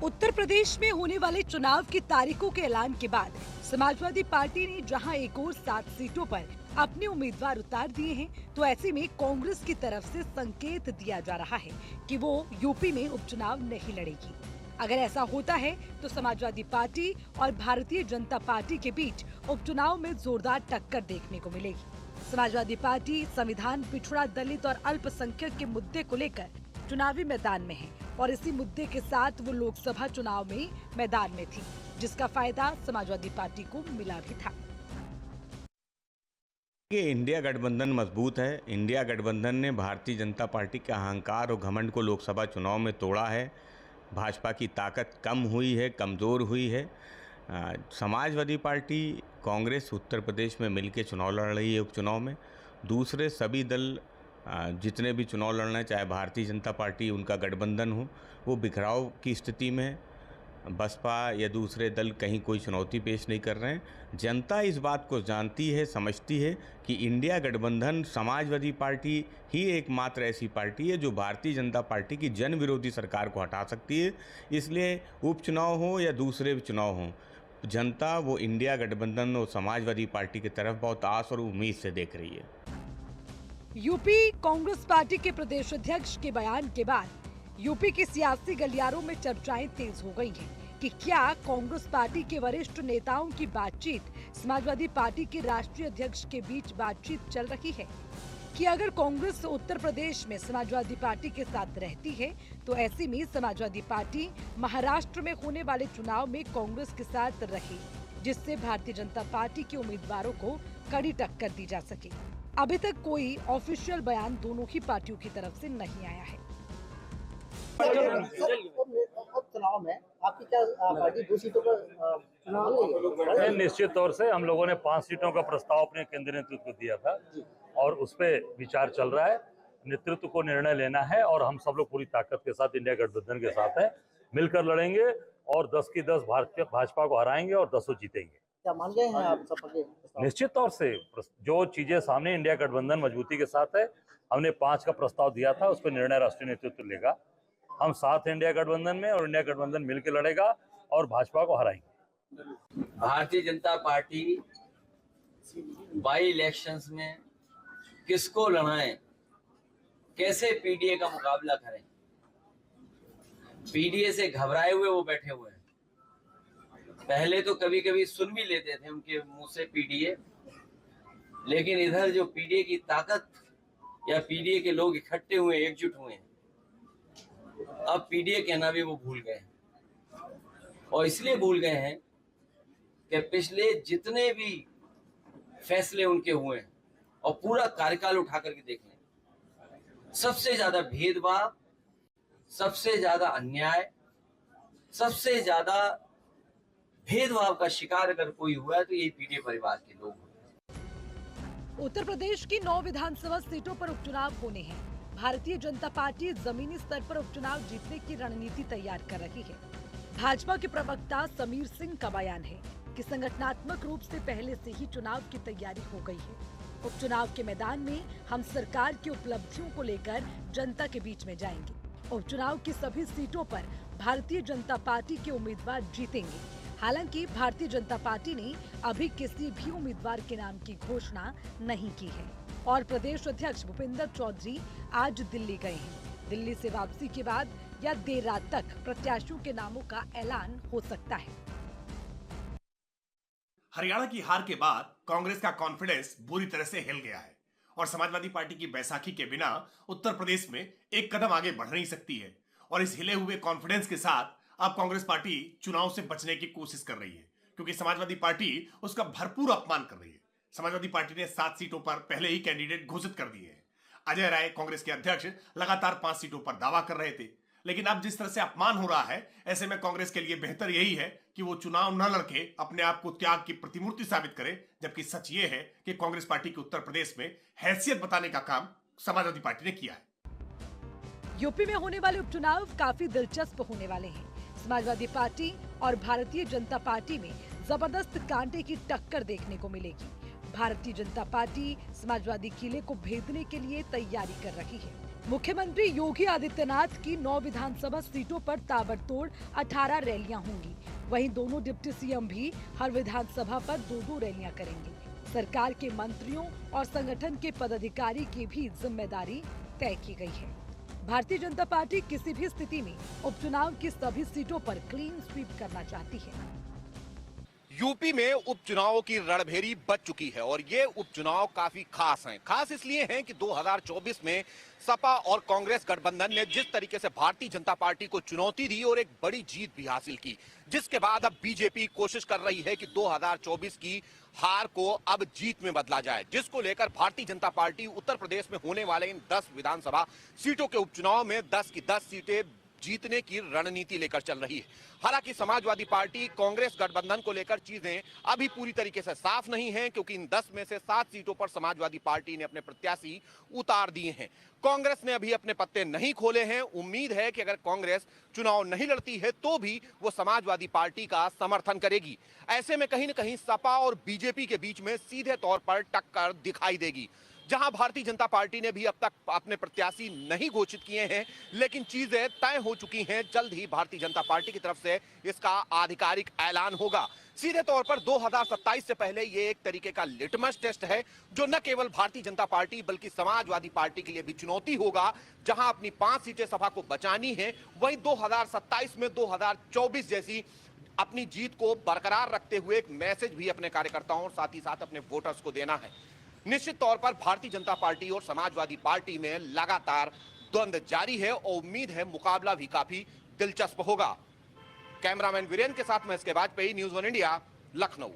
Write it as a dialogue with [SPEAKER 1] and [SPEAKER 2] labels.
[SPEAKER 1] उत्तर प्रदेश में होने वाले चुनाव की तारीखों के ऐलान के बाद समाजवादी पार्टी ने जहां एक और 7 सीटों पर अपने उम्मीदवार उतार दिए हैं, तो ऐसे में कांग्रेस की तरफ से संकेत दिया जा रहा है कि वो यूपी में उपचुनाव नहीं लड़ेगी। अगर ऐसा होता है तो समाजवादी पार्टी और भारतीय जनता पार्टी के बीच उपचुनाव में जोरदार टक्कर देखने को मिलेगी। समाजवादी पार्टी संविधान, पिछड़ा, दलित और अल्पसंख्यक के मुद्दे को लेकर चुनावी मैदान में है और इसी मुद्दे के साथ वो लोकसभा चुनाव में मैदान में थी, जिसका फायदा समाजवादी पार्टी को मिला भी था।
[SPEAKER 2] ये इंडिया गठबंधन मजबूत है। इंडिया गठबंधन ने भारतीय जनता पार्टी के अहंकार और घमंड को लोकसभा चुनाव में तोड़ा है। भाजपा की ताकत कम हुई है, कमज़ोर हुई है। समाजवादी पार्टी, कांग्रेस उत्तर प्रदेश में मिलकर चुनाव लड़ रही है उपचुनाव में। दूसरे सभी दल जितने भी चुनाव लड़ रहे हैं, चाहे भारतीय जनता पार्टी उनका गठबंधन हो, वो बिखराव की स्थिति में है। बसपा या दूसरे दल कहीं कोई चुनौती पेश नहीं कर रहे हैं। जनता इस बात को जानती है, समझती है कि इंडिया गठबंधन, समाजवादी पार्टी ही एकमात्र ऐसी पार्टी है जो भारतीय जनता पार्टी की जन विरोधी सरकार को हटा सकती है। इसलिए उपचुनाव हो या दूसरे चुनाव हों, जनता वो इंडिया गठबंधन और समाजवादी पार्टी की तरफ बहुत आस और उम्मीद से देख रही है।
[SPEAKER 1] यूपी कांग्रेस पार्टी के प्रदेश अध्यक्ष के बयान के बाद यूपी के सियासी गलियारों में चर्चाएं तेज हो गई हैं कि क्या कांग्रेस पार्टी के वरिष्ठ नेताओं की बातचीत समाजवादी पार्टी के राष्ट्रीय अध्यक्ष के बीच बातचीत चल रही है कि अगर कांग्रेस उत्तर प्रदेश में समाजवादी पार्टी के साथ रहती है तो ऐसे में समाजवादी पार्टी महाराष्ट्र में होने वाले चुनाव में कांग्रेस के साथ रहे, जिससे भारतीय जनता पार्टी के उम्मीदवारों को कड़ी टक्कर दी जा सके। अभी तक कोई ऑफिशियल बयान दोनों ही पार्टियों की तरफ से नहीं आया है।
[SPEAKER 3] चुनाव में आपकी क्या पार्टी 2 सीटों पर चुनाव?
[SPEAKER 4] निश्चित तौर से हम लोगों ने 5 सीटों का प्रस्ताव अपने केंद्रीय नेतृत्व को दिया था और उस पर विचार चल रहा है। नेतृत्व को निर्णय लेना है और हम सब लोग पूरी ताकत के साथ इंडिया गठबंधन के साथ हैं, मिलकर लड़ेंगे और 10 की 10 भाजपा को हराएंगे और 10 जीतेंगे।
[SPEAKER 3] क्या मान गए हैं आप सब?
[SPEAKER 4] निश्चित तौर से जो चीजें सामने, इंडिया गठबंधन मजबूती के साथ है। हमने 5 का प्रस्ताव दिया था, उस पर निर्णय राष्ट्रीय नेतृत्व लेगा। हम साथ हैं इंडिया गठबंधन में और इंडिया गठबंधन मिलकर लड़ेगा और भाजपा को हराएंगे।
[SPEAKER 5] Bharatiya Janata party by elections में किसको लड़ाएं, कैसे पीडीए का मुकाबला करें, पीडीए से घबराए हुए वो बैठे हुए हैं। पहले तो कभी कभी सुन भी लेते थे उनके मुंह से पीडीए, लेकिन इधर जो पीडीए की ताकत या पीडीए के लोग इकट्ठे हुए, एकजुट हुए हैं, अब पीडीए कहना भी वो भूल गए हैं। और इसलिए भूल गए हैं कि पिछले जितने भी फैसले उनके हुए हैं और पूरा कार्यकाल उठा करके देख लें, सबसे ज्यादा भेदभाव, सबसे ज्यादा अन्याय, सबसे ज्यादा भेदभाव का शिकार अगर कोई हुआ है तो यही पीडीए परिवार के लोग हैं।
[SPEAKER 1] उत्तर प्रदेश की 9 विधानसभा सीटों पर उपचुनाव होने हैं। भारतीय जनता पार्टी जमीनी स्तर पर उपचुनाव जीतने की रणनीति तैयार कर रही है। भाजपा के प्रवक्ता समीर सिंह का बयान है कि संगठनात्मक रूप से पहले से ही चुनाव की तैयारी हो गई है। उपचुनाव के मैदान में हम सरकार की उपलब्धियों को लेकर जनता के बीच में जाएंगे। उपचुनाव की सभी सीटों पर भारतीय जनता पार्टी के उम्मीदवार जीतेंगे। हालांकि भारतीय जनता पार्टी ने अभी किसी भी उम्मीदवार के नाम की घोषणा नहीं की है और प्रदेश अध्यक्ष भूपेंद्र चौधरी आज दिल्ली गए हैं। दिल्ली से वापसी के बाद या देर रात तक प्रत्याशियों के नामों का ऐलान हो सकता है।
[SPEAKER 6] हरियाणा की हार के बाद कांग्रेस का कॉन्फिडेंस बुरी तरह से हिल गया है और समाजवादी पार्टी की बैसाखी के बिना उत्तर प्रदेश में एक कदम आगे बढ़ नहीं सकती है। और इस हिले हुए कॉन्फिडेंस के साथ अब कांग्रेस पार्टी चुनाव से बचने की कोशिश कर रही है, क्योंकि समाजवादी पार्टी उसका भरपूर अपमान कर रही है। समाजवादी पार्टी ने 7 सीटों पर पहले ही कैंडिडेट घोषित कर दिए हैं। अजय राय, कांग्रेस के अध्यक्ष, लगातार 5 सीटों पर दावा कर रहे थे, लेकिन अब जिस तरह से अपमान हो रहा है, ऐसे में कांग्रेस के लिए बेहतर यही है कि वो चुनाव न लड़के अपने आप को त्याग की प्रतिमूर्ति साबित करे। जबकि सच ये है कि कांग्रेस पार्टी के उत्तर प्रदेश में हैसियत बताने का काम समाजवादी पार्टी ने किया है।
[SPEAKER 1] यूपी में होने वाले उपचुनाव काफी दिलचस्प होने वाले हैं। समाजवादी पार्टी और भारतीय जनता पार्टी में जबरदस्त कांटे की टक्कर देखने को मिलेगी। भारतीय जनता पार्टी समाजवादी किले को भेदने के लिए तैयारी कर रही है। मुख्यमंत्री योगी आदित्यनाथ की 9 विधानसभा सीटों पर ताबड़तोड़ 18 रैलियां होंगी। वहीं दोनों डिप्टी सीएम भी हर विधानसभा पर 2-2 रैलियां करेंगे। सरकार के मंत्रियों और संगठन के पदाधिकारी की भी जिम्मेदारी तय की गई है। भारतीय जनता पार्टी किसी भी स्थिति में उपचुनाव की सभी सीटों पर क्लीन स्वीप करना चाहती है।
[SPEAKER 7] यूपी में उपचुनावों की रणभेरी बच चुकी है और ये उपचुनाव काफी खास हैं। खास इसलिए हैं कि 2024 में सपा और कांग्रेस गठबंधन ने जिस तरीके से भारतीय जनता पार्टी को चुनौती दी और एक बड़ी जीत भी हासिल की, जिसके बाद अब बीजेपी कोशिश कर रही है कि 2024 की हार को अब जीत में बदला जाए, जिसको लेकर भारतीय जनता पार्टी उत्तर प्रदेश में होने वाले इन 10 विधानसभा सीटों के उपचुनाव में 10 की 10 सीटें जीतने की रणनीति लेकर चल रही है। हालांकि समाजवादी पार्टी कांग्रेस गठबंधन को लेकर चीजें अभी पूरी तरीके से साफ नहीं हैं, क्योंकि इन 10 में से 7 सीटों पर समाजवादी पार्टी ने अपने प्रत्याशी उतार दिए हैं। कांग्रेस ने अभी अपने पत्ते नहीं खोले हैं। उम्मीद है कि अगर कांग्रेस चुनाव नहीं लड़ती है तो भी वो समाजवादी पार्टी का समर्थन करेगी। ऐसे में कहीं न कहीं सपा और बीजेपी के बीच में सीधे तौर पर टक्कर दिखाई देगी। जहां भारतीय जनता पार्टी ने भी अब तक अपने प्रत्याशी नहीं घोषित किए हैं, लेकिन चीजें तय हो चुकी हैं। जल्द ही भारतीय जनता पार्टी की तरफ से इसका आधिकारिक ऐलान होगा। सीधे तौर पर 2027 से पहले ये एक तरीके का लिटमस टेस्ट है, जो न केवल भारतीय जनता पार्टी बल्कि समाजवादी पार्टी के लिए भी चुनौती होगा। जहां अपनी 5 सीटें सपा को बचानी है, वहीं 2027 में 2024 जैसी अपनी जीत को बरकरार रखते हुए एक मैसेज भी अपने कार्यकर्ताओं और साथ ही साथ अपने वोटर्स को देना है। निश्चित तौर पर भारतीय जनता पार्टी और समाजवादी पार्टी में लगातार द्वंद्व जारी है और उम्मीद है मुकाबला भी काफी दिलचस्प होगा। कैमरामैन वीरेंद्र के साथ मैं इसके बाद न्यूज़ 1 इंडिया, लखनऊ।